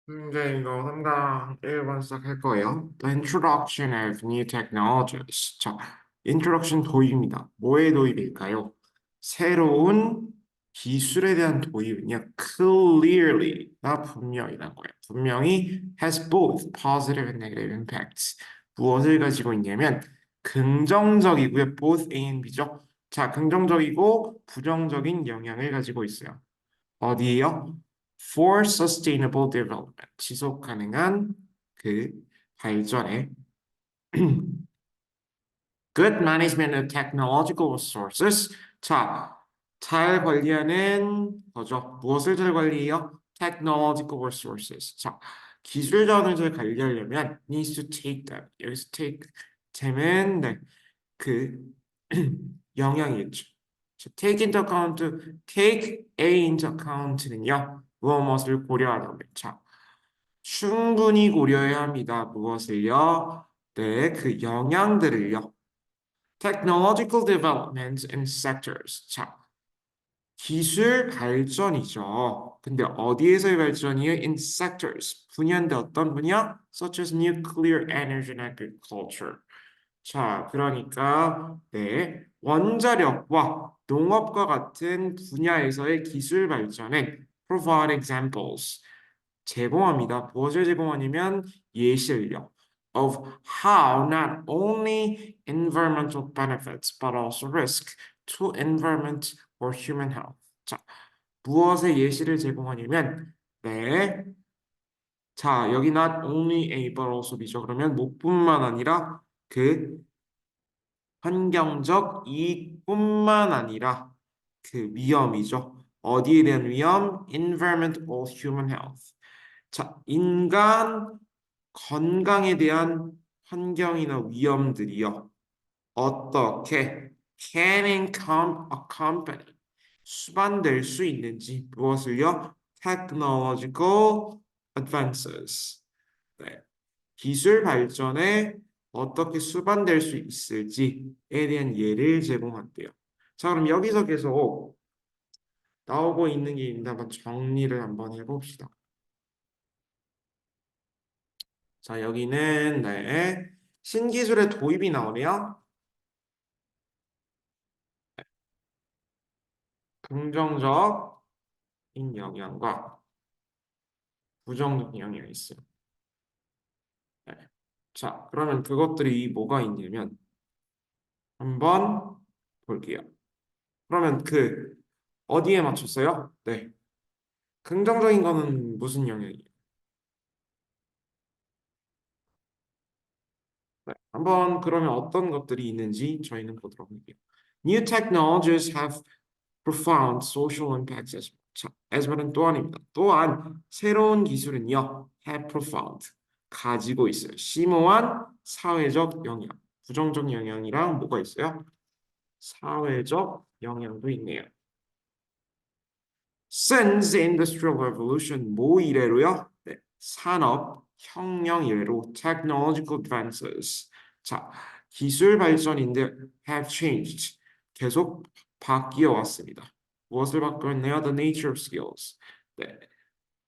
이제 이거 3강 1번 시작할 거예요. The introduction of new technologies. 자, introduction 도입입니다. 뭐의 도입일까요? 새로운 기술에 대한 도입은요. Clearly가 분명이란 거예요. 분명히 has both positive and negative impacts. 무엇을 가지고 있냐면 긍정적이고요. Both A and B죠. 자, 긍정적이고 부정적인 영향을 가지고 있어요. 어디에요? For sustainable development. 지속 가능한 그 발전에 good management of technological resources. 자, 잘 관리하는 거죠. 무엇을 잘 관리해요? Technological resources. 자, 기술 자원을 잘 관리하려면 needs to take them. 여기서 take them은 네, 그 영향이겠죠. 자, take into account, take A into account는요. 무엇을 고려하라고 자, 충분히 고려해야 합니다. 무엇을요? 네, 그 영향들을요. Technological developments in sectors. 자, 기술 발전이죠. 근데 어디에서의 발전이에요? In sectors. 분야인데 어떤 분야? Such as nuclear energy and agriculture. 자, 그러니까 네, 원자력과 농업과 같은 분야에서의 기술 발전에 provide examples. 제공합니다. 무엇을 제공하냐면 예시를요. Of how not only environmental benefits but also risk to environment or human health. 자, 무엇의 예시를 제공하냐면 네. 자, 여기 not only A but also B죠. 그러면 목뿐만 아니라 그 환경적 이익뿐만 아니라 그 위험이죠. 어디에 대한 위험? Environment or human health. 자, 인간 건강에 대한 환경이나 위험들이요. 어떻게 can accompany 수반될 수 있는지 무엇을요? Technological advances. 네. 기술 발전에 어떻게 수반될 수 있을지에 대한 예를 제공한대요. 자, 그럼 여기서 계속 나오고 있는 게 있는데 한번 정리를 한번 해봅시다. 자, 여기는 네, 신기술의 도입이 나오네요. 긍정적인 영향과 부정적인 영향이 있어요. 네. 자, 그러면 그것들이 뭐가 있냐면 한번 볼게요. 그러면 그 어디에 맞췄어요? 네. 긍정적인 거는 무슨 영향이에요? 네. 한번 그러면 어떤 것들이 있는지 저희는 보도록 할게요. New technologies have profound social impacts as 말은 또한입니다. 또한 새로운 기술은요, have profound 가지고 있어요. 심오한 사회적 영향, 부정적 영향이랑 뭐가 있어요? 사회적 영향도 있네요. Since the Industrial Revolution 뭐 이래로요? 네, 산업 혁명 이래로 technological advances. 자, 기술 발전인데 have changed. 계속 바뀌어 왔습니다. 무엇을 바뀌었나요? The nature of skills. 네,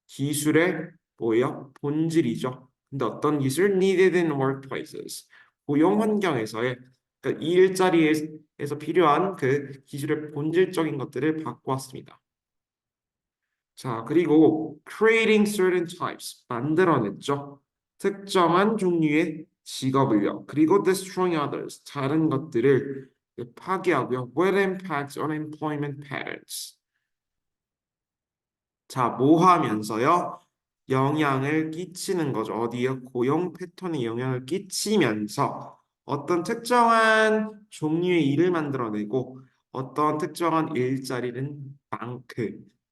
기술의 뭐예요? 본질이죠. 근데 어떤 기술? Needed in workplaces. 고용 환경에서의 그러니까 이 일자리에서 필요한 그 기술의 본질적인 것들을 바꿔왔습니다. 자, 그리고 creating certain types 만들어냈죠. 특정한 종류의 직업을요. 그리고 destroying others 다른 것들을 파괴하고요. What impacts on employment patterns. 자, 뭐 하면서요? 영향을 끼치는 거죠. 어디요? 고용 패턴에 영향을 끼치면서 어떤 특정한 종류의 일을 만들어내고 어떤 특정한 일자리는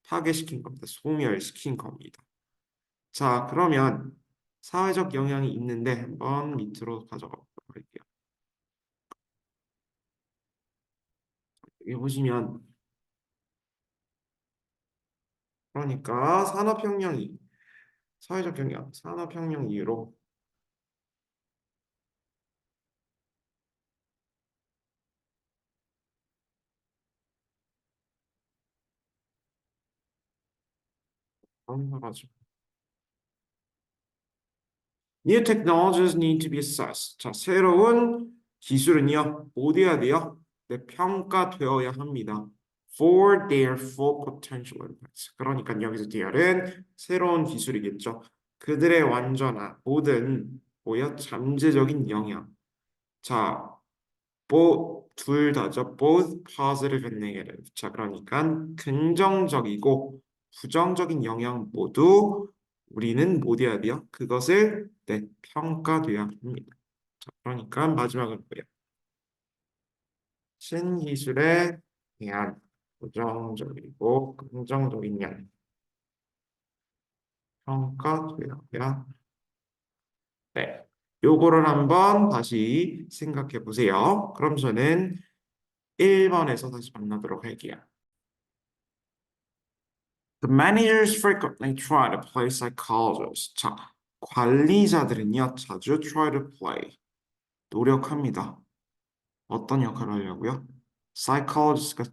파괴시킨 겁니다. 소멸시킨 겁니다. 자, 그러면 사회적 영향이 있는데 한번 밑으로 가져가 보도록 할게요. 여기 보시면 그러니까 산업혁명이 사회적 영향, 산업혁명 이후로 가지고 New technologies need to be assessed. 자, 새로운 기술은요, 어디야 돼요? 네, 평가되어야 합니다. For their full potential impacts. 그러니까 여기서 there은 새로운 기술이겠죠. 그들의 완전한 모든 뭐야 잠재적인 영향. 자, 둘 다죠. Both positive and negative. 자, 그러니까 긍정적이고 부정적인 영향 모두 우리는 못 해야 돼요. 그것을 네, 평가돼야 합니다. 자, 그러니까 마지막은 뭐예요? 신기술에 대한 부정적이고 긍정적인 양 평가돼야 네. 요거를 한번 다시 생각해 보세요. 그럼 저는 1번에서 다시 만나도록 할게요. The managers frequently try to play psychologists. 자, 관리자들은요, 자주 try to play, 노력합니다. 어떤 역할을 하려고요? psychologist가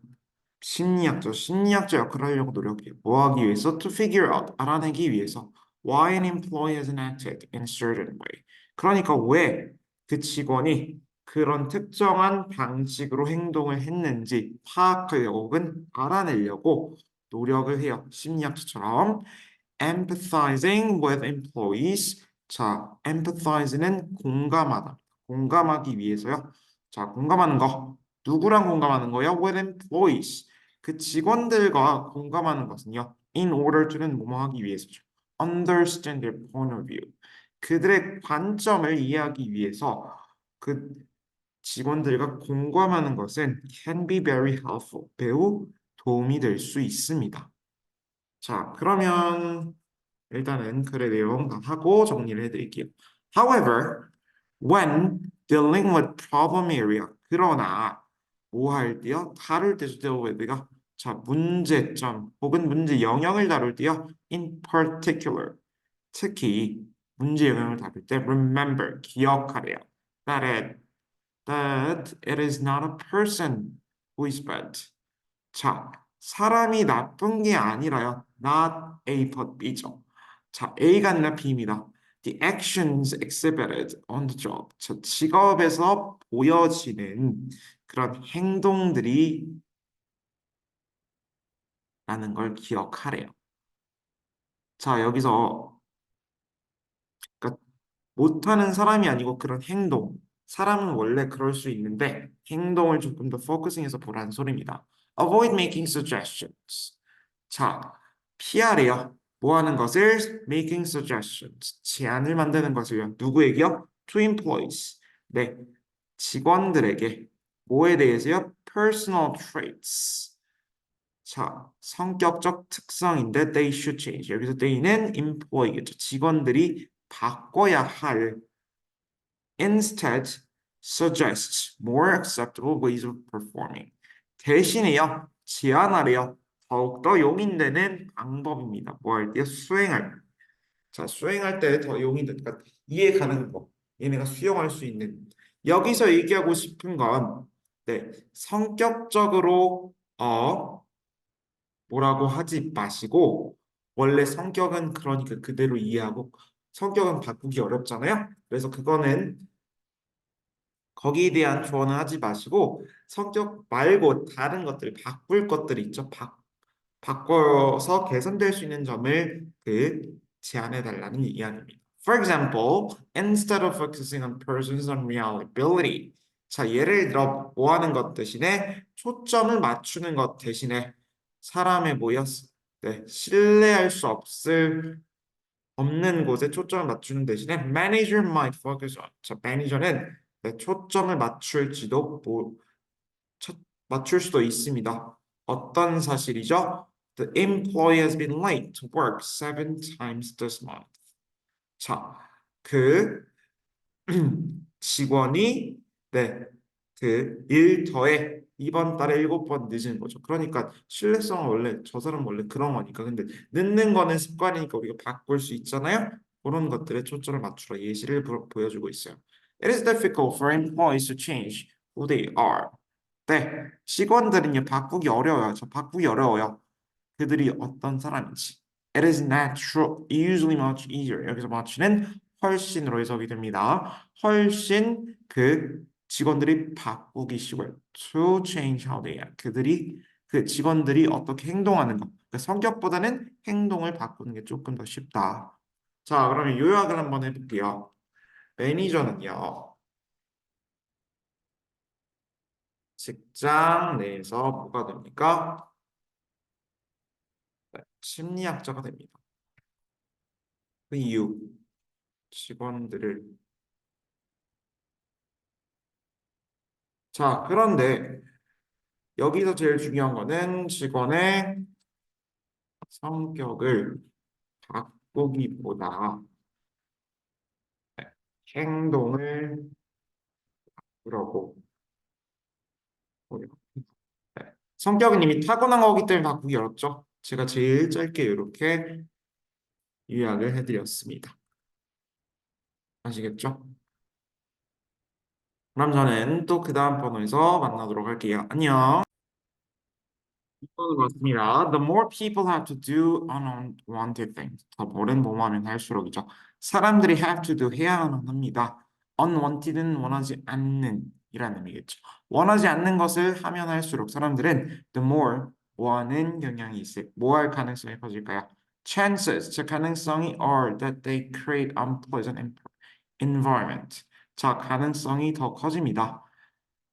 심리학자 역할을 하려고 노력해요. 뭐 하기 위해서? To figure out, 알아내기 위해서. Why an employee has acted in a certain way. 그러니까 왜 그 직원이 그런 특정한 방식으로 행동을 했는지 파악하려고 혹은 알아내려고 노력을 해요. 심리학자처럼. Empathizing with employees. 자, empathiz는 공감하다. 공감하기 위해서요. 자, 공감하는 거. 누구랑 공감하는 거야? With employees. 그 직원들과 공감하는 것은요. In order to는 뭐뭐 하기 위해서죠. Understand their point of view. 그들의 관점을 이해하기 위해서 그 직원들과 공감하는 것은 can be very helpful. 매우 도움이 될 수 있습니다. 자, 그러면 일단은 글의 내용 다 하고 정리를 해드릴게요. However, when dealing with problem area, 그러나 뭐 할 때요? 다룰 때 deal with가 자 문제점 혹은 문제 영역을 다룰 때요. In particular, 특히 문제 영역을 다룰 때 remember, 기억하래요. That it is not a person who is bad. 자, 사람이 나쁜 게 아니라요. Not A but B죠. 자, A가 아니라 B입니다. The actions exhibited on the job. 자, 직업에서 보여지는 그런 행동들이 라는 걸 기억하래요. 자, 여기서 그러니까 못하는 사람이 아니고 그런 행동. 사람은 원래 그럴 수 있는데 행동을 조금 더 포커싱해서 보라는 소리입니다. Avoid making suggestions. 자, 피하래요. 뭐 하는 것을? Making suggestions. 제안을 만드는 것을요. 누구에게요? To employees. 네, 직원들에게. 뭐에 대해서요? Personal traits. 자, 성격적 특성인데 they should change. 여기서 they는 employee겠죠. 직원들이 바꿔야 할 instead suggests more acceptable ways of performing. 대신에요, 제안하래요. 더욱더 용인되는 방법입니다. 뭐 할 때? 수행할. 자, 수행할 때 더 용인된, 그러니까 이해 가는 거. 얘네가 수용할 수 있는. 여기서 얘기하고 싶은 건, 네, 성격적으로, 뭐라고 하지 마시고, 원래 성격은 그러니까 그대로 이해하고, 성격은 바꾸기 어렵잖아요. 그래서 그거는 거기에 대한 조언은 하지 마시고 성격 말고 다른 것들 바꿀 것들이 있죠. 바꿔서 개선될 수 있는 점을 제안해 달라는 이야기입니다. For example, instead of focusing on person's unreliability. 자, 예를 들어 뭐 하는 것 대신에 초점을 맞추는 것 대신에 사람의 뭐였 네, 신뢰할 수 없는 곳에 초점을 맞추는 대신에 manager might focus on. 자, 매니저는 초점을 맞출지도 맞출 수도 있습니다. 어떤 사실이죠? The employee has been late to work 7 times this month. 자, 그 직원이 그 일터에 이번 달에 7번 늦은 거죠. 그러니까 신뢰성은 원래 저 사람 원래 그런 거니까. 근데 늦는 거는 습관이니까 우리가 바꿀 수 있잖아요. 그런 것들에 초점을 맞추러 예시를 보여주고 있어요. It is difficult for employees to change who they are. 네, 직원들은요 바꾸기 어려워요. 저 바꾸기 어려워요. 그들이 어떤 사람인지. It is natural, usually much easier. 여기서 much는 훨씬으로 해석이 됩니다. 훨씬 그 직원들이 바꾸기 쉬워요. To change how they act. 그들이 그 직원들이 어떻게 행동하는 것. 그 성격보다는 행동을 바꾸는 게 조금 더 쉽다. 자, 그러면 요약을 한번 해볼게요. 매니저는요, 직장 내에서 뭐가 됩니까? 네, 심리학자가 됩니다. 그 이유, 직원들을. 자, 그런데 여기서 제일 중요한 거는 직원의 성격을 바꾸기보다 행동을 그러고 네. 성격은 이미 타고난 거기 때문에 바꾸기 어렵죠. 제가 제일 짧게 이렇게 요약을 해드렸습니다. 아시겠죠? 그럼 저는 또 그 다음 번호에서 만나도록 할게요. 안녕. 이거는 맞습니다. The more people have to do unwanted things. 더 뭐는 뭐하면 할수록이죠. 사람들이 have to do 해야만 합니다. unwanted은 원하지 않는 이라는 의미겠죠. 원하지 않는 것을 하면 할수록 사람들은 the more 뭐하는 경향이 있을, 뭐할 가능성이 커질까요? Chances, 즉 가능성이 are that they create unpleasant environment. 자, 가능성이 더 커집니다.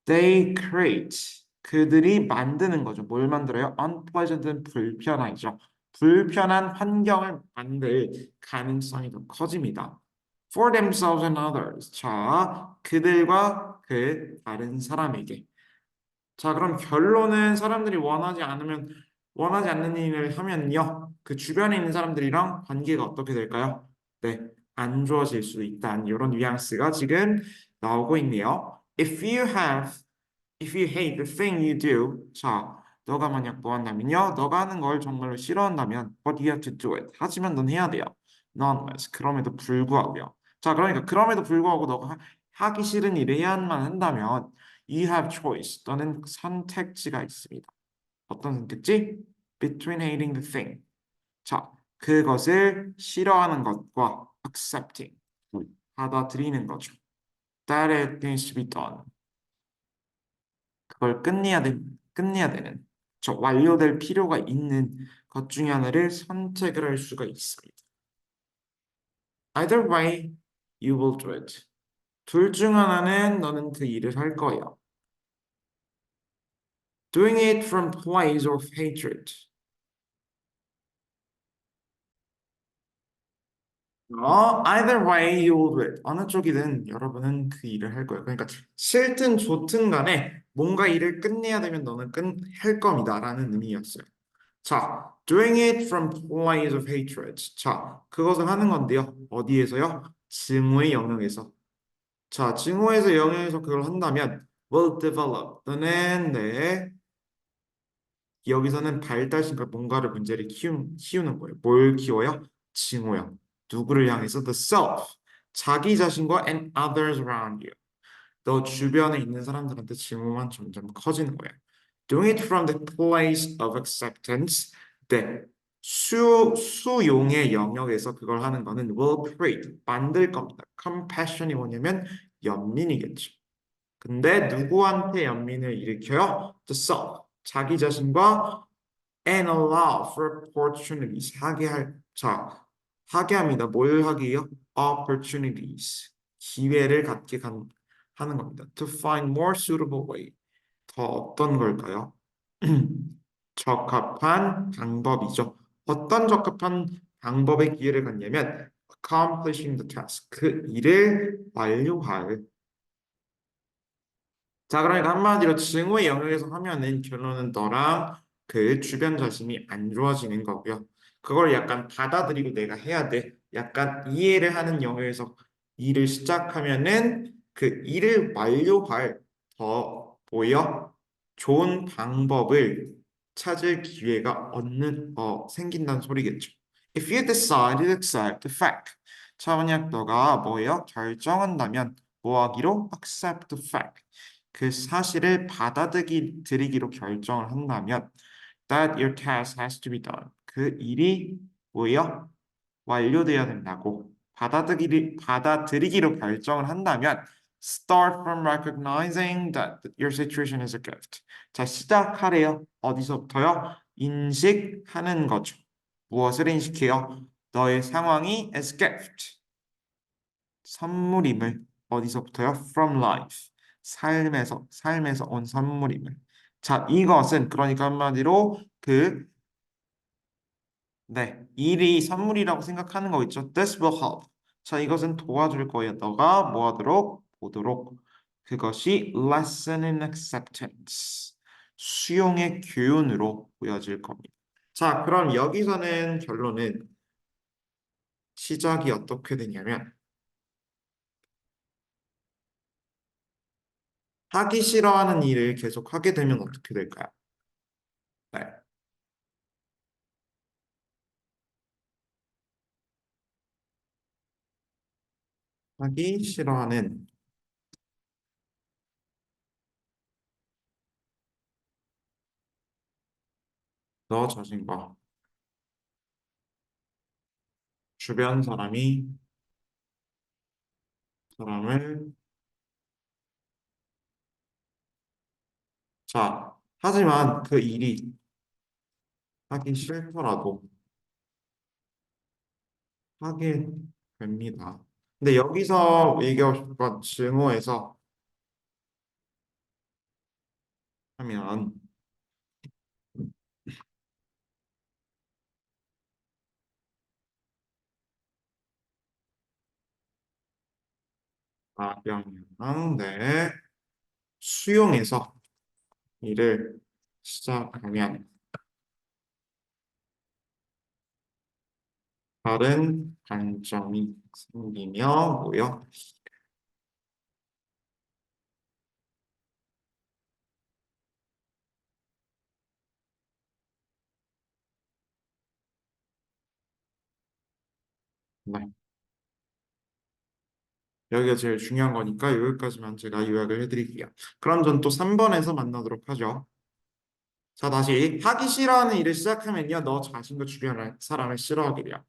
They create. 그들이 만드는 거죠. 뭘 만들어요? Unpleasant은 불편하죠. 불편한 환경을 만들 가능성이 더 커집니다. For themselves and others. 자, 그들과 그 다른 사람에게. 자, 그럼 결론은 사람들이 원하지 않는 일을 하면요. 그 주변에 있는 사람들이랑 관계가 어떻게 될까요? 네, 안 좋아질 수 있다는 이런 뉘앙스가 지금 나오고 있네요. If you hate the thing you do, 자, 너가 만약 뭐 한다면요, 너가 하는 걸 정말로 싫어한다면, but you have to do it. 하지만 넌 해야 돼요. Nonetheless, 그럼에도 불구하고요. 자, 그러니까 그럼에도 불구하고 너가 하기 싫은 일을 해야만 한다면, you have choice. 너는 선택지가 있습니다. 어떤 선택지? Between hating the thing. 자, 그것을 싫어하는 것과 accepting. 받아들이는 거죠. That it needs to be done. 그걸 끝내야 되는, 저 완료될 필요가 있는 것 중에 하나를 선택을 할 수가 있습니다. Either way, you will do it. 둘 중 하나는 너는 그 일을 할 거야. Doing it from place of hatred. Either way, you will do it. 어느 쪽이든 여러분은 그 일을 할 거예요. 그러니까 싫든 좋든 간에 뭔가 일을 끝내야 되면 너는 할 겁니다라는 의미였어요. 자, doing it from place of hatred. 자, 그것을 하는 건데요. 어디에서요? 증오의 영역에서. 자, 증오에서 영역에서 그걸 한다면 will develop. 너는 여기서는 발달심과 뭔가를 문제를 키우는 거예요. 뭘 키워요? 증오요. 누구를 향해서? The self. 자기 자신과 and others around you. 너 주변에 있는 사람들한테 증오만 점점 커지는 거예요. Doing it from the place of acceptance. 네. 수용의 영역에서 그걸 하는 거는 will create, 만들 겁니다. Compassion이 뭐냐면 연민이겠죠. 근데 누구한테 연민을 일으켜요? The self. 자기 자신과 and allow for opportunities. 하게 합니다. 뭘 하게요? Opportunities. 기회를 하는 겁니다. To find more suitable way. 더 어떤 걸까요? 적합한 방법이죠. 어떤 적합한 방법의 기회를 갖냐면 accomplishing the task. 그 일을 완료할. 자, 그러니까 한마디로 증오의 영역에서 하면은 결론은 너랑 그 주변 자신이 안 좋아지는 거고요. 그걸 약간 받아들이고 내가 해야 돼. 약간 이해를 하는 영역에서 일을 시작하면은 그 일을 완료할 더 뭐요? 좋은 방법을 찾을 기회가 생긴다는 소리겠죠. If you decide to accept the fact. 자, 만약 너가 뭐예요? 결정한다면 뭐 하기로? Accept the fact. 그 사실을 받아들이기로 결정을 한다면 that your task has to be done. 그 일이 뭐예요? 완료돼야 된다고 받아들이기로 결정을 한다면 start from recognizing that your situation is a gift. 자, 시작하래요. 어디서부터요? 인식하는 거죠. 무엇을 인식해요? 너의 상황이 is gift. 선물임을 어디서부터요? From life. 삶에서 온 선물임을. 자, 이것은 그러니까 한마디로 네, 일이 선물이라고 생각하는 거 있죠? This will help. 자, 이것은 도와줄 거예요. 너가 뭐 하도록? 보도록. 그것이 lesson in acceptance. 수용의 교훈으로 보여질 겁니다. 자, 그럼 여기서는 결론은 시작이 어떻게 되냐면 하기 싫어하는 일을 계속 하게 되면 어떻게 될까요? 네, 하기 싫어하는 너 자신과 주변 사람을 자, 하지만 그 일이 하기 싫더라도 하게 됩니다. 근데 여기서 얘기하고 싶은 건 증오에서 하면 악영향 내 수용해서 일을 시작하면 다른 관점이 생기며 뭐요? 네. 여기가 제일 중요한 거니까 여기까지만 제가 요약을 해드릴게요. 그럼 전 또 3번에서 만나도록 하죠. 자, 다시 하기 싫어하는 일을 시작하면요, 너 자신과 주변 사람을 싫어하게 돼요.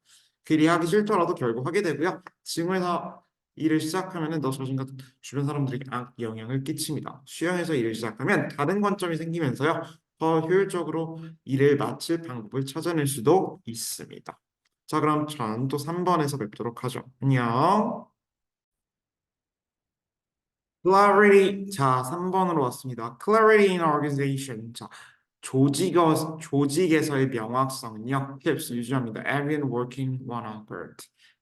그 일이 하기 싫더라도 결국 하게 되고요. 지금에서 일을 시작하면은 너 자신과 주변 사람들에게 영향을 끼칩니다. 수영에서 일을 시작하면 다른 관점이 생기면서요, 더 효율적으로 일을 마칠 방법을 찾아낼 수도 있습니다. 자, 그럼 전 또 3번에서 뵙도록 하죠. 안녕. Clarity. 자, 3번으로 왔습니다. Clarity in organization. 자, 조직에서의 명확성은요. Keeps 유지합니다. Everyone working one accord.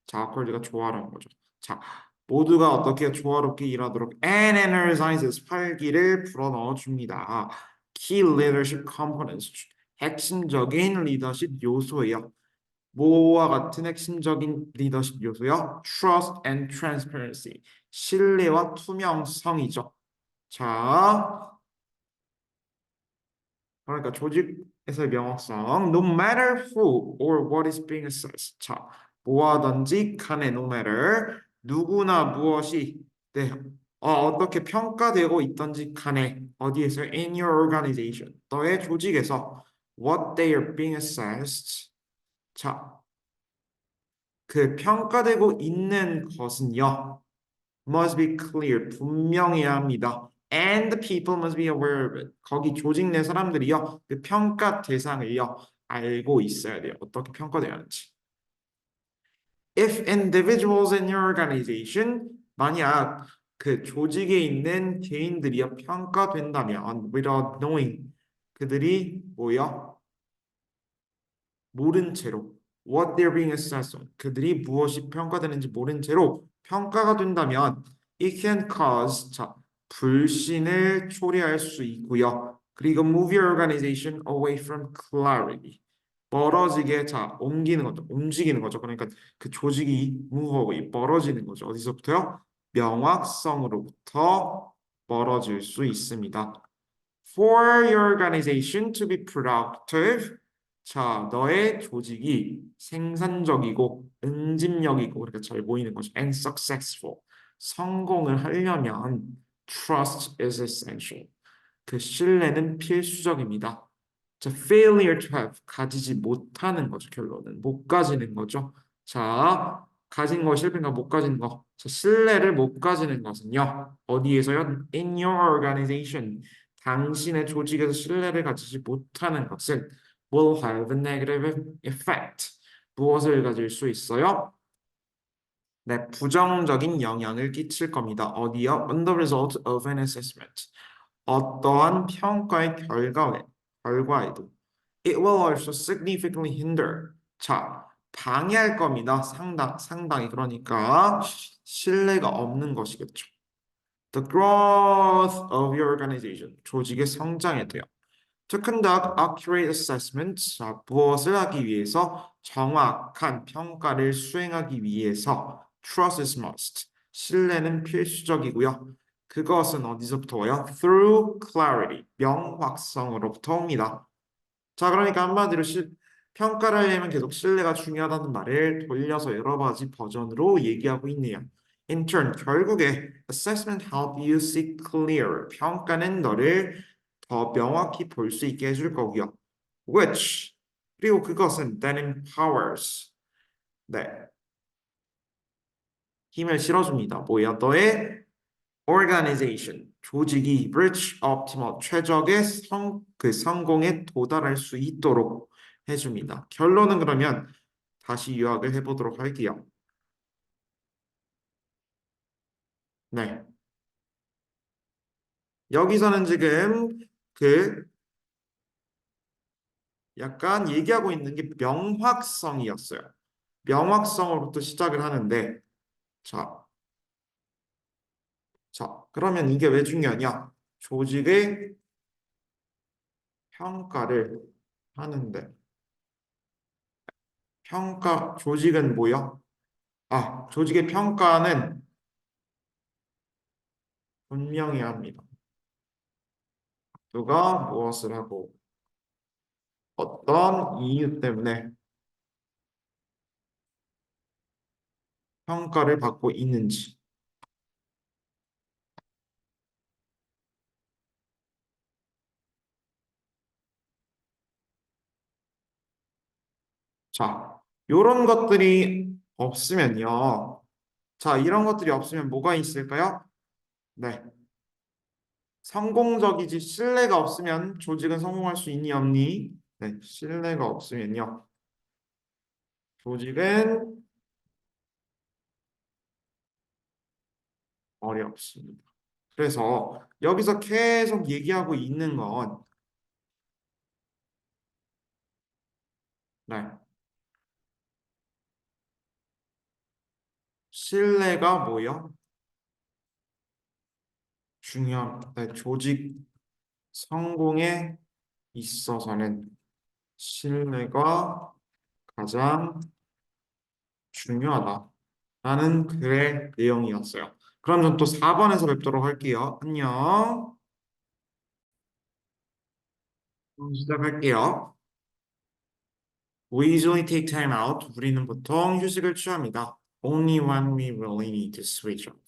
자, accord가 조화라는 거죠. 자, 모두가 어떻게 조화롭게 일하도록 and energizes 활기를 불어넣어 줍니다. Key leadership components. 핵심적인 리더십 요소예요. 뭐와 같은 핵심적인 리더십 요소요? Trust and transparency. 신뢰와 투명성이죠. 자, 그러니까 조직에서의 명확성. No matter who or what is being assessed. 자, 뭐하든지 간에 no matter 누구나 무엇이 네, 어떻게 평가되고 있든지 간에 어디에서 in your organization 너의 조직에서 what they are being assessed. 자, 그 평가되고 있는 것은요. must be clear, 분명해야 합니다. And the people must be aware of it. 거기 조직 내 사람들이요. 그 평가 대상을요. 알고 있어야 돼요. 어떻게 평가돼야 하는지. If individuals in your organization, 만약 그 조직에 있는 개인들이요. 평가된다면 without knowing 그들이 뭐요? 모른 채로 what they're being assessed on 그들이 무엇이 평가되는지 모른 채로 평가가 된다면 it can cause 자 불신을 초래할 수 있고요. 그리고 move your organization away from clarity 멀어지게 자 옮기는 거죠. 움직이는 거죠. 그러니까 그 조직이 move away 멀어지는 거죠. 어디서부터요? 명확성으로부터 멀어질 수 있습니다. For your organization to be productive. 자, 너의 조직이 생산적이고 응집력이고 그러니까 잘 보이는 거죠. And successful. 성공을 하려면 trust is essential. 그 신뢰는 필수적입니다. 자, failure to have 가지지 못하는 거죠. 결론은 못 가지는 거죠. 자, 가진 거 실패인가 못 가진 거. 자, 신뢰를 못 가지는 것은요. 어디에서요? In your organization. 당신의 조직에서 신뢰를 가지지 못하는 것은 will have a negative effect. 무엇을 가질 수 있어요? 네, 부정적인 영향을 끼칠 겁니다. 어디요? On the result of an assessment. 어떠한 평가의 결과에도. It will also significantly hinder. 자, 방해할 겁니다. 상당히. 그러니까 신뢰가 없는 것이겠죠. The growth of your organization. 조직의 성장에 대한. To conduct accurate assessments. 자, 무엇을 하기 위해서? 정확한 평가를 수행하기 위해서 trust is must. 신뢰는 필수적이고요. 그것은 어디서부터 와요? Through clarity. 명확성으로부터 옵니다. 자, 그러니까 한마디로 평가를 하려면 계속 신뢰가 중요하다는 말을 돌려서 여러 가지 버전으로 얘기하고 있네요. In turn, 결국에 assessment help you see clear. 평가는 너를 더 명확히 볼 수 있게 해줄 거고요. Which 그리고 그것은 that empowers. 네, 힘을 실어줍니다. 뭐야? 너의 organization 조직이 reach optimal 최적의 성공에 도달할 수 있도록 해줍니다. 결론은 그러면 다시 요약을 해보도록 할게요. 네, 여기서는 지금 그 약간 얘기하고 있는 게 명확성이었어요. 명확성으로부터 시작을 하는데 자, 그러면 이게 왜 중요하냐? 조직의 평가를 하는데 조직은 뭐야? 조직의 평가는 분명히 합니다. 누가 무엇을 하고 어떤 이유 때문에 평가를 받고 있는지. 자, 이런 것들이 없으면요. 자, 이런 것들이 없으면 뭐가 있을까요? 네. 성공적이지 신뢰가 없으면 조직은 성공할 수 있니 없니? 네, 신뢰가 없으면요. 조직은 어렵습니다. 그래서 여기서 계속 얘기하고 있는 건 네, 신뢰가 뭐요? 중요합니다. 네, 조직 성공에 있어서는 신뢰가 가장 중요하다라는 글의 내용이었어요. 그럼 전 또 4번에서 뵙도록 할게요. 안녕. 시작할게요. We usually take time out. 우리는 보통 휴식을 취합니다. Only when we really need to switch off.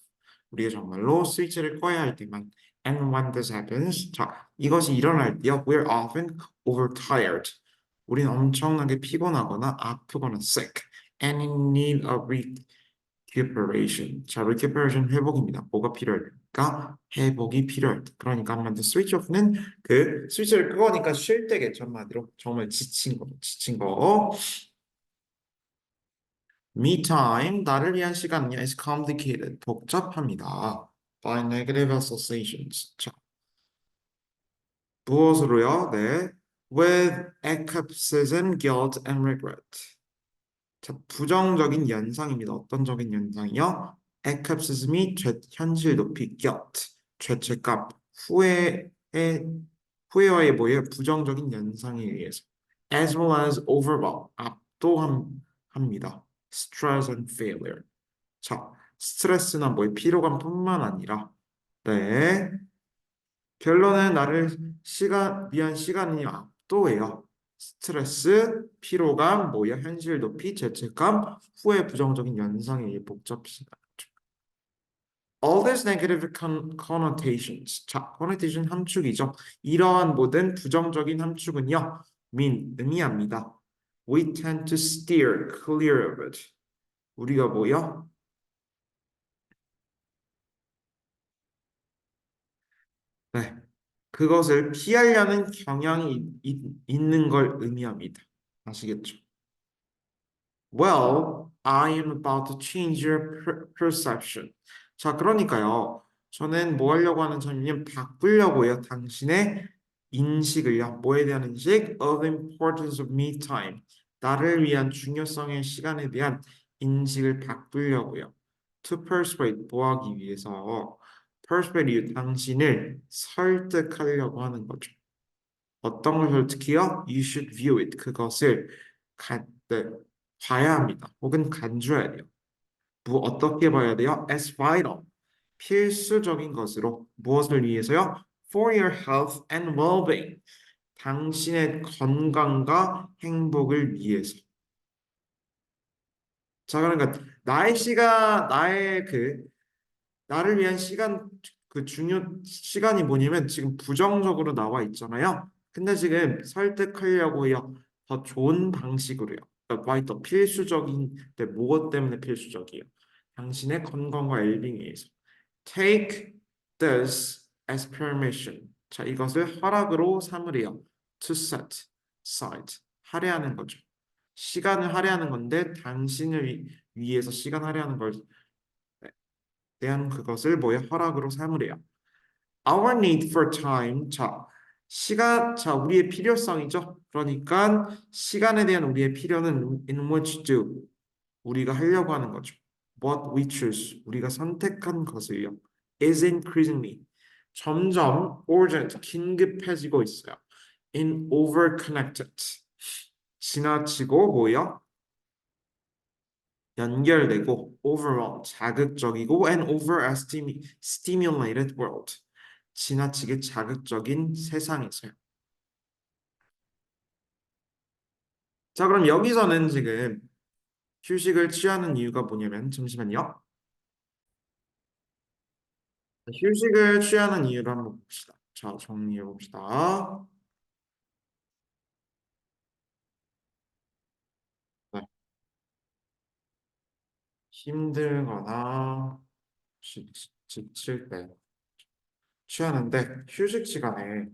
우리가 정말로 스위치를 꺼야 할 때만. And when this happens, 자, 이것이 일어날 때요. We're often overtired. 우리는 엄청나게 피곤하거나 아프거나 sick. And in need of recuperation. 자, recuperation 회복입니다. 뭐가 필요할까? 회복이 필요할 때. 그러니까 한마디로 스위치 오프는 그 스위치를 끄고니까 쉴 때겠죠. 한마디로 정말 지친 거. Me time, 나를 위한 시간은요, is complicated, 복잡합니다. By negative associations. 자, 무엇으로요? 네. With escapism, guilt, and regret. 자, 부정적인 연상입니다. 어떤 적인 연상이요? escapism이 현실 높이, guilt, 죄책감, 후회의, 후회와의 뭐예요? 부정적인 연상에 의해서. As well as overwhelm, 압도합니다. Stress and failure. 자, 스트레스나 뭐의 피로감뿐만 아니라 네, 결론은 나를 위한 시간이 압도해요. 스트레스, 피로감, 뭐야, 현실 도피, 죄책감, 후회 부정적인 연상에 의해 복잡시다. All these negative connotations. 자, connotation 함축이죠. 이러한 모든 부정적인 함축은요, 의미합니다. We tend to steer clear of it. 우리가 뭐요? 네. 그것을 피하려는 경향이 있는 걸 의미합니다. 아시겠죠? Well, I am about to change your perception. 자, 그러니까요. 저는 뭐 하려고 하는 점이냐면 바꾸려고요. 당신의 인식을요. 뭐에 대한 인식? Of the importance of me time. 나를 위한 중요성의 시간에 대한 인식을 바꾸려고요. To persuade, 뭐하기 위해서. persuade you, 당신을 설득하려고 하는 거죠. 어떤 걸 설득해요? You should view it. 그것을 네, 봐야 합니다. 혹은 간주해야 돼요. 어떻게 봐야 돼요? As vital. 필수적인 것으로. 무엇을 위해서요? For your health and well-being. 당신의 건강과 행복을 위해서. 자, 그러니까 나의 나를 위한 시간, 그 시간이 뭐냐면 지금 부정적으로 나와 있잖아요. 근데 지금 설득하려고요. 더 좋은 방식으로요. 그러니까 거의 더 필수적인, 데 무엇 때문에 필수적이에요? 당신의 건강과 웰빙에 의해서. Take this as permission. 자, 이것을 허락으로 삼으래요. To set aside. 할애하는 거죠. 시간을 할애하는 건데 당신을 위해서 시간 할애하는 걸 대한 그것을 뭐의 허락으로 삼으래요. Our need for time. 자, 우리의 필요성이죠. 그러니까 시간에 대한 우리의 필요는 in which do. 우리가 하려고 하는 거죠. What we choose. 우리가 선택한 것을요. is increasingly. 점점 urgent, 긴급해지고 있어요. in overconnected. 지나치고 뭐요? 연결되고 overall 자극적이고 and stimulated world 지나치게 자극적인 세상에서요. 자, 그럼 여기서는 지금 휴식을 취하는 이유가 뭐냐면 잠시만요. 휴식을 취하는 이유를 한번 봅시다. 자, 정리해 봅시다. 네, 힘들거나 지칠 때 취하는데 휴식 시간에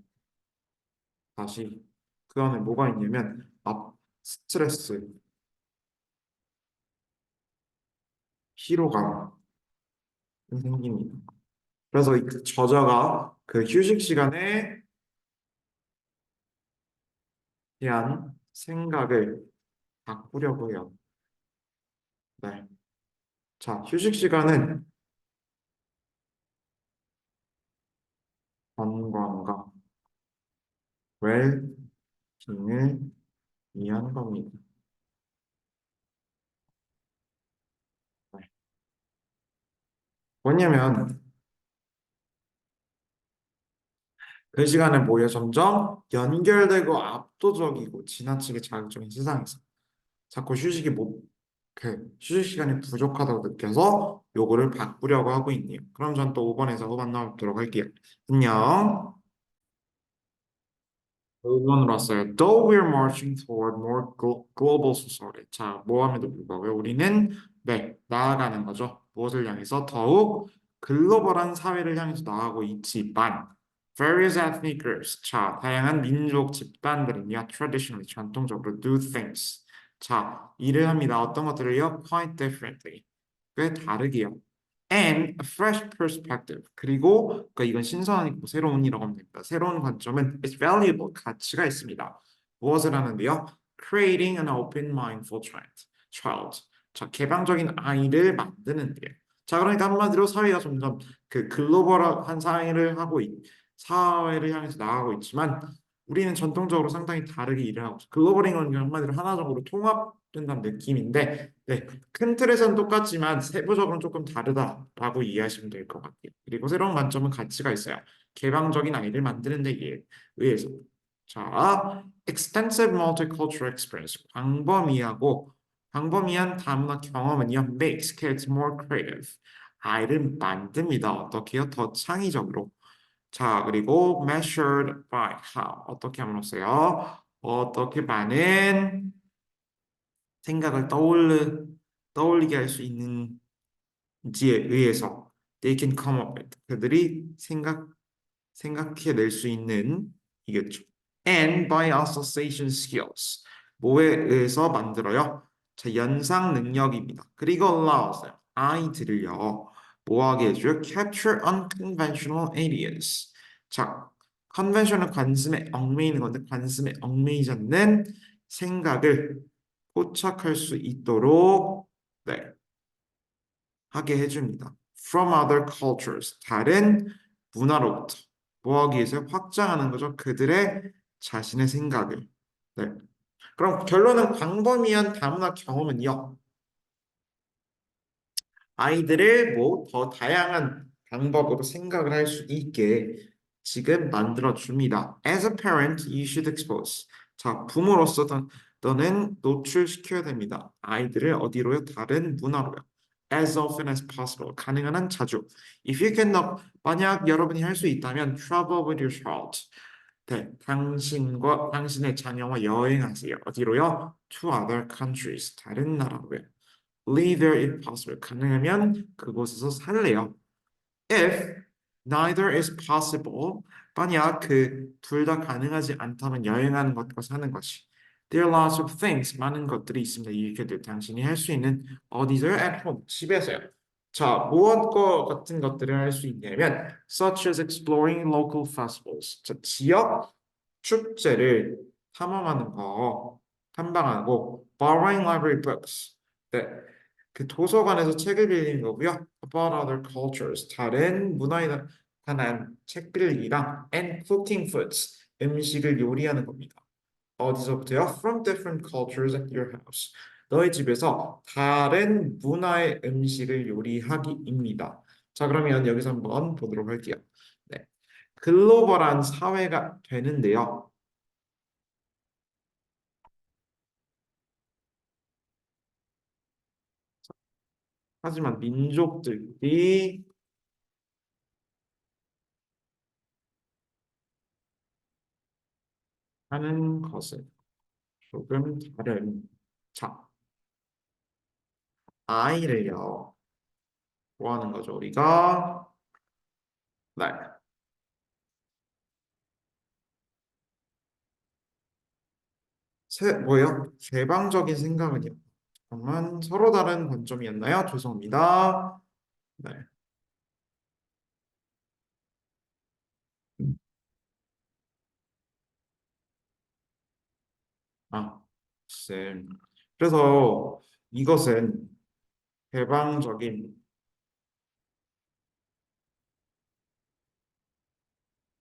다시 그 안에 뭐가 있냐면 스트레스, 피로감 생깁니다. 그래서 그 저자가 그 휴식 시간에 대한 생각을 바꾸려고 해요. 네. 자, 휴식 시간은 건강과 웰빙을 위한 겁니다. 네. 뭐냐면 그 시간에 모여 점점 연결되고 압도적이고 지나치게 자극적인 세상에서 자꾸 휴식 시간이 부족하다고 느껴서 요거를 바꾸려고 하고 있네요. 그럼 전 또 5번에서 후반 나오도록 할게요. 안녕. 5번으로 왔어요. Though we're marching toward more global society. 자, 뭐함에도 불구하고 우리는 나아가는 거죠. 무엇을 향해서 더욱 글로벌한 사회를 향해서 나아가고 있지만 various ethnic groups. 자, 다양한 민족 집단들은요, traditionally 전통적으로 do things. 자, 일을 합니다. 어떤 것들을요? Quite differently. 꽤 다르게요. And a fresh perspective. 그리고 이건 신선하고 새로운이라고 합니다. 새로운 관점은 is valuable. 가치가 있습니다. 무엇을 하는데요? Creating an open mindful child. 자, 개방적인 아이를 만드는데요. 자, 그러니까 한마디로 사회가 점점 그 글로벌한 사회를 향해서 나아가고 있지만 우리는 전통적으로 상당히 다르게 일을 하고 있어요. 글로벌인 건 한마디로 하나적으로 통합된다는 느낌인데 큰 틀에서는 똑같지만 세부적으로는 조금 다르다라고 이해하시면 될 것 같아요. 그리고 새로운 관점은 가치가 있어요. 개방적인 아이를 만드는 데 의해서. 자, extensive multicultural experience. 광범위한 다문화 경험은요, makes kids more creative. 아이를 만듭니다. 어떻게요? 더 창의적으로. 자, 그리고 measured by how. 어떻게 함으로써요? 어떻게 많은 생각을 떠올리게 할 수 있는지에 의해서 they can come up with 그들이 생각해낼 수 있는 이겠죠. And by association skills 뭐에 의해서 만들어요? 자, 연상 능력입니다. 그리고 allows them 아이들을요 뭐하게 해줘요? Capture unconventional ideas. 자, conventional 관습에 얽매이는 건데 관습에 얽매이지 않는 생각을 포착할 수 있도록 네, 하게 해줍니다. From other cultures, 다른 문화로부터 뭐 하기 위해서 확장하는 거죠. 그들의 자신의 생각을. 네. 그럼 결론은 광범위한 다문화 경험은요. 아이들을 뭐 더 다양한 방법으로 생각을 할 수 있게 지금 만들어 줍니다. As a parent, you should expose. 자, 부모로서 너는 노출시켜야 됩니다. 아이들을 어디로요? 다른 문화로요. As often as possible. 가능한 한 자주. If you cannot, 만약 여러분이 할 수 있다면 travel with your child. 네, 당신의 자녀와 여행하세요. 어디로요? To other countries. 다른 나라로요. Live there if possible. 가능하면 그곳에서 살래요. If neither is possible, 만약 그 둘 다 가능하지 않다면 여행하는 것과 사는 것이. There are lots of things, 많은 것들이 있습니다. 이렇게 당신이 할 수 있는 어디서요? At home, 집에서요. 자, 무엇 같은 것들을 할 수 있냐면 such as exploring local festivals. 자, 지역 축제를 탐험하는 거, 탐방하고 borrowing library books. 네, 그 도서관에서 책을 빌리는 거고요. About other cultures, 다른 문화에 관한 책 빌리기랑 and cooking foods, 음식을 요리하는 겁니다. 어디서부터요? From different cultures at your house. 너희 집에서 다른 문화의 음식을 요리하기입니다. 자, 그러면 여기서 한번 보도록 할게요. 네. 글로벌한 사회가 되는데요. 하지만 민족들이 하는 것은 조금 다른. 자, 아이를요. 뭐 하는 거죠? 우리가 네. 뭐예요? 개방적인 생각은요. 잠깐만 서로 다른 관점이었나요? 죄송합니다. 네. 아, 쌤. 그래서 이것은 개방적인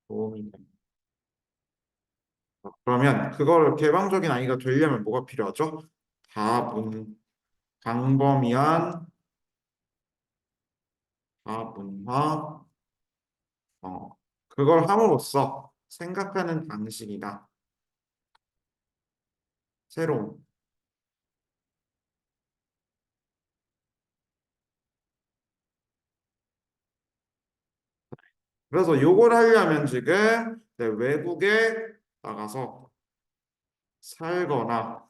도움이 됩니다. 그러면 그걸 개방적인 아이가 되려면 뭐가 필요하죠? 다문, 광범위한 다문화, 그걸 함으로써 생각하는 방식이나 새로운. 그래서 요걸 하려면 지금 네, 외국에 나가서 살거나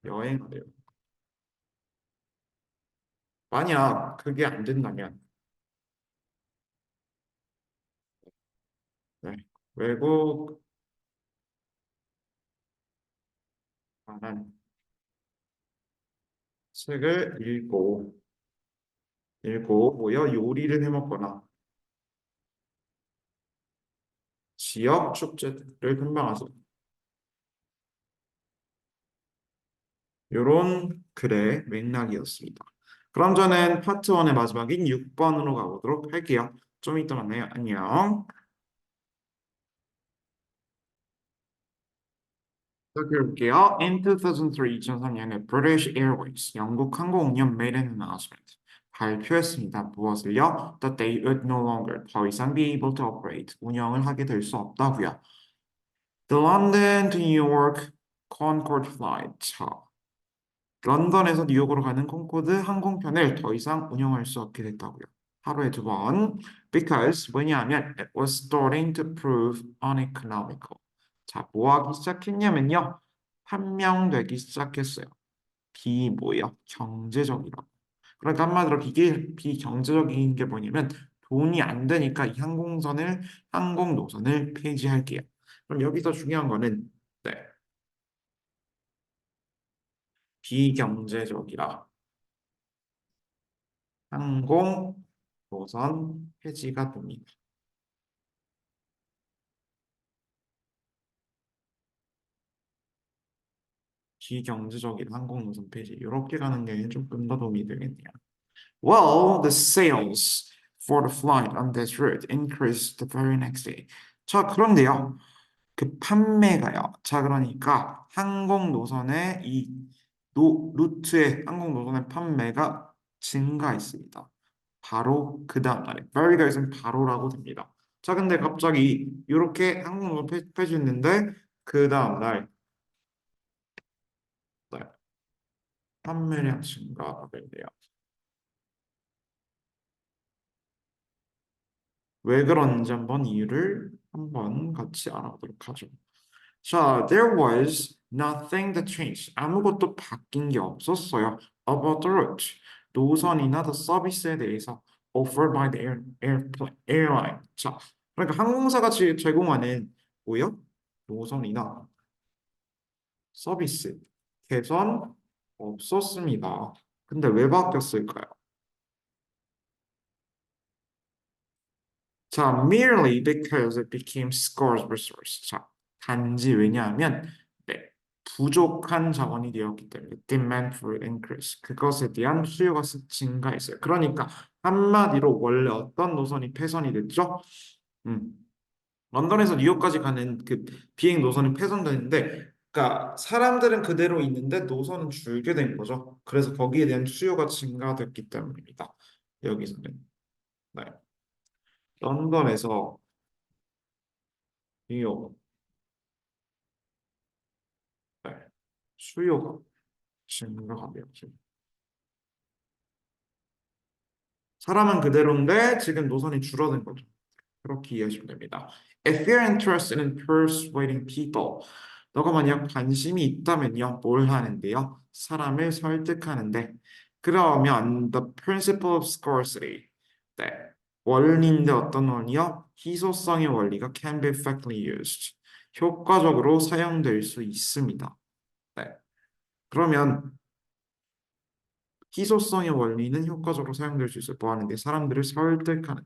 여행을 해요. 만약 그게 안 된다면 네, 외국 관한 책을 읽고 뭐요? 요리를 해 먹거나 지역 축제를 탐방하세요. 요런 글의 맥락이었습니다. 그럼 저는 파트 1의 마지막인 6번으로 가보도록 할게요. 좀 이따 만나요. 안녕. 시작해볼게요. In 2003, 2003년에 British Airways, 영국 항공우연 made an announcement. 발표했습니다. 무엇을요? That they would no longer, 더 이상 be able to operate, 운영을 하게 될 수 없다고요. The London to New York Concorde flight. 자, 런던에서 뉴욕으로 가는 콩코드 항공편을 더 이상 운영할 수 없게 됐다고요. 하루에 2번. Because 왜냐하면 it was starting to prove uneconomical. 자, 뭐 하기 시작했냐면요. 판명되기 시작했어요. 뭐예요? 경제적이라고. 그러니까 한마디로 비경제적인 게 뭐냐면 돈이 안 되니까 이 항공 노선을 폐지할게요. 그럼 여기서 중요한 거는 네, 비경제적이라 항공 노선 폐지가 됩니다. 비경제적인 항공 노선 폐지 이렇게 가는 게 조금 더 도움이 되겠네요. Well, the sales for the flight on this route increased the very next day. 자, 그런데요. 그 판매가요. 자, 그러니까 루트의 항공 노선의 판매가 증가했습니다. 바로 그 다음 날에 very가 있으면 바로라고 됩니다. 자, 근데 갑자기 이렇게 항공 노선 폐지했는데 그 다음 날 네, 판매량 증가가 된대요. 왜 그런지 한번 이유를 한번 같이 알아보도록 하죠. 자, there was nothing that changed. 아무것도 바뀐 게 없었어요. About the route. 노선이나 the 서비스에 대해서 offered by the airline. 자, 그러니까 항공사가 제공하는 뭐요? 노선이나 서비스 개선 없었습니다. 근데 왜 바뀌었을까요? 자, merely because it became scarce resource. 자, 단지 왜냐하면 네, 부족한 자원이 되었기 때문에 demand for increase. 그것에 대한 수요가 증가했어요. 그러니까 한마디로 원래 어떤 노선이 폐선이 됐죠? 음, 런던에서 뉴욕까지 가는 그 비행 노선이 폐선됐는데, 그러니까 사람들은 그대로 있는데 노선은 줄게 된 거죠. 그래서 거기에 대한 수요가 증가됐기 때문입니다. 여기서는 네. 런던에서 뉴욕 네. 수요가 증가가 되었죠. 사람은 그대로인데 지금 노선이 줄어든 거죠. 그렇게 이해하시면 됩니다. If you're interested in persuading people, 너가 만약 관심이 있다면요, 뭘 하는데요? 사람을 설득하는데. 그러면 the principle of scarcity, 네, 원리인데 어떤 원리요? 희소성의 원리가 can be effectively used. 효과적으로 사용될 수 있습니다. 네. 그러면 희소성의 원리는 효과적으로 사용될 수 있어요. 뭐 하는데? 사람들을 설득하는데.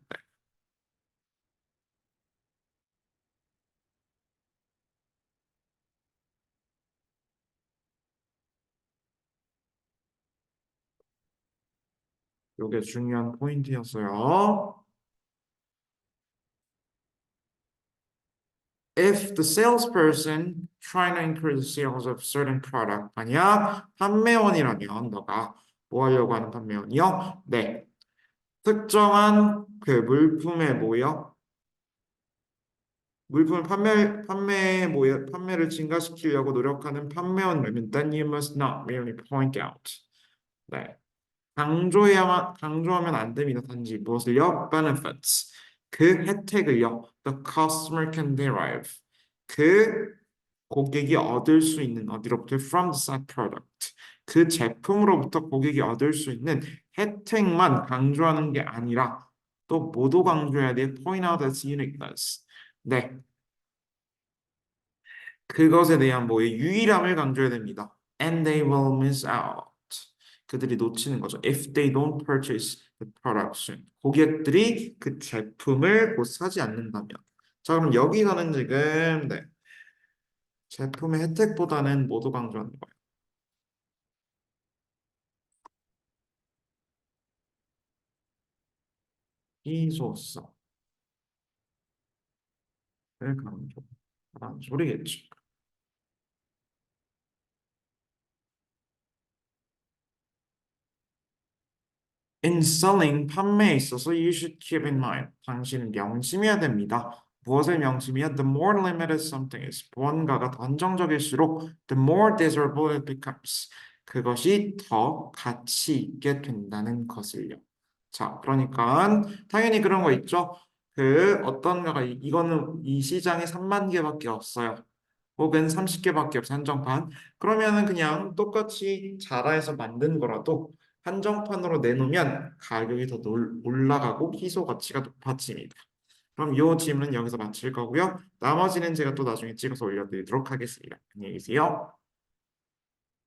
이게 중요한 포인트였어요. If the salesperson trying to increase sales of certain product, 만약 판매원이라면 너가 뭐 하려고 하는 판매원이요? 네, 특정한 그 물품에 뭐요? 물품을 판매를 증가시키려고 노력하는 판매원이라면 then you must not merely point out. 네, 강조하면 안 됩니다. 단지 무엇을요? benefits. 그 혜택을요. The customer can derive. 그 고객이 얻을 수 있는 어디로부터 from the said product. 그 제품으로부터 고객이 얻을 수 있는 혜택만 강조하는 게 아니라 또 뭐도 강조해야 돼? point out its uniqueness. 네, 그것에 대한 뭐의 유일함을 강조해야 됩니다. And they will miss out. 그들이 놓치는 거죠. If they don't purchase the product soon. 고객들이 그 제품을 곧 사지 않는다면. 자, 그럼 여기서는 지금 네, 제품의 혜택보다는 모두 강조하는 거예요. 희소성을 강조하는 소리겠죠. In selling, 판매에 있어서 you should keep in mind. 당신은 명심해야 됩니다. 무엇을 명심해야? The more limited something is. 무언가가 더 한정적일수록 the more desirable it becomes. 그것이 더 가치 있게 된다는 것을요. 자, 그러니까 당연히 그런 거 있죠. 그 어떤가가 이거는 이 시장에 3만 개밖에 없어요. 혹은 30개밖에 없어 한정판. 그러면은 그냥 똑같이 자라에서 만든 거라도 한정판으로 내놓으면 가격이 더 올라가고 희소 가치가 높아집니다. 그럼 이 질문은 여기서 마칠 거고요. 나머지는 제가 또 나중에 찍어서 올려드리도록 하겠습니다. 안녕히 계세요.